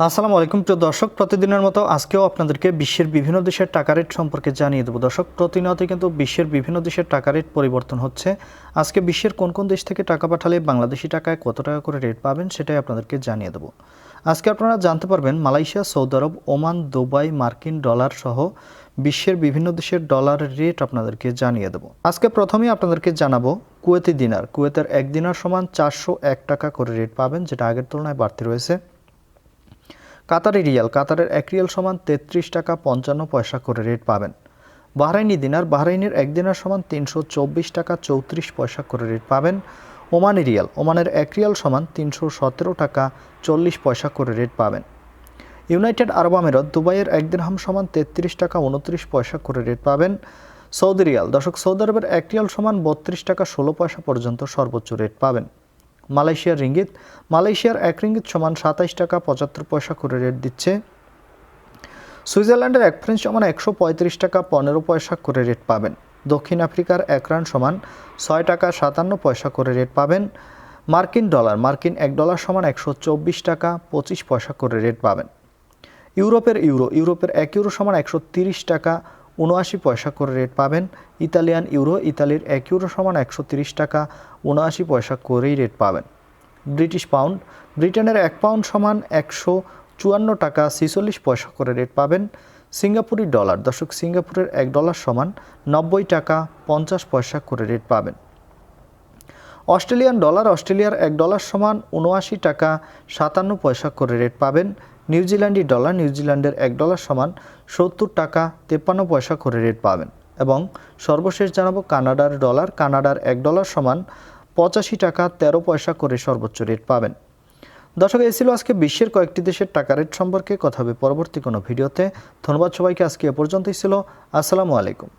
আসসালামু আলাইকুম প্রিয় দর্শক, প্রতিদিনের মতো আজকেও আপনাদেরকে বিশ্বের বিভিন্ন দেশের টাকা রেট সম্পর্কে জানিয়ে দেবো। দর্শক, প্রতিনিয়ত কিন্তু বিশ্বের বিভিন্ন দেশের টাকা রেট পরিবর্তন হচ্ছে। আজকে বিশ্বের কোন কোন দেশ থেকে টাকা পাঠালে বাংলাদেশি টাকায় কত টাকা করে রেট পাবেন সেটাই আপনাদেরকে জানিয়ে দেবো। আজকে আপনারা জানতে পারবেন মালয়েশিয়া, সৌদি আরব, ওমান, দুবাই, মার্কিন ডলার সহ বিশ্বের বিভিন্ন দেশের ডলারের রেট আপনাদেরকে জানিয়ে দেবো। আজকে প্রথমেই আপনাদেরকে জানাবো কুয়েতি দিনার। কুয়েতের 1 দিনার সমান 401 টাকা করে রেট পাবেন, যেটা আগের তুলনায় বাড়তি রয়েছে। কাতারি রিয়াল, কাতারের 1 রিয়াল সমান 33 টাকা 55 পয়সা করে রেট পাবেন। বাহরাইনি দিনার, বাহরাইনের 1 দিনার সমান 324 টাকা 34 পয়সা করে রেট পাবেন। ওমানি রিয়াল, ওমানের 1 রিয়াল সমান 317 টাকা 40 পয়সা করে রেট পাবেন। ইউনাইটেড আরব আমিরাত, দুবাইয়ের 1 দিরহাম সমান 33 টাকা 29 পয়সা করে রেট পাবেন। সৌদি রিয়াল, দর্শক সৌদি আরবের 1 রিয়াল সমান 32 টাকা 16 পয়সা পর্যন্ত সর্বোচ্চ রেট পাবেন। মালয়েশিয়ার রিঙ্গিত, মালয়েশিয়ার 1 রিঙ্গিত সমান 27 টাকা 75 পয়সা করে রেট দিচ্ছে। সুইজারল্যান্ডের 1 ফ্রেঞ্চ সমান 135 টাকা 15 পয়সা করে রেট পাবেন। দক্ষিণ আফ্রিকার 1 রান সমান 6 টাকা 57 পয়সা করে রেট পাবেন। মার্কিন ডলার, মার্কিন 1 ডলার সমান 124 টাকা 25 পয়সা করে রেট পাবেন। ইউরোপের ইউরো, ইউরোপের 1 ইউরো সমান 130 টাকা 79 পয়সা করে রেট পাবেন। ইতালিয়ান ইউরো, ইতালির 1 ইউরো সমান 130 টাকা 79 পয়সা করেই রেট পাবেন। ব্রিটিশ পাউন্ড, ব্রিটেনের 1 পাউন্ড সমান 154 টাকা 46 পয়সা করে রেট পাবেন। সিঙ্গাপুরি ডলার, দর্শক সিঙ্গাপুরের 1 ডলার সমান 90 টাকা 50 পয়সা করে রেট পাবেন। অস্ট্রেলিয়ান ডলার, অস্ট্রেলিয়ার 1 ডলার সমান 79 টাকা 57 পয়সা করে রেট পাবেন। নিউজিল্যান্ডি ডলার, নিউজিল্যান্ডের 1 ডলার সমান 70 টাকা 53 পয়সা করে রেট পাবেন। এবং সর্বশেষ জানাবো কানাডার ডলার, কানাডার 1 ডলার সমান 85 টাকা 13 পয়সা করে সর্বোচ্চ রেট পাবেন। দর্শক, এই ছিল আজকে বিশ্বের কয়েকটি দেশের টাকা রেট সম্পর্কে। কথা হবে পরবর্তী কোনো ভিডিওতে। ধন্যবাদ সবাইকে, আজকে এ পর্যন্তই ছিল। আসসালামু আলাইকুম।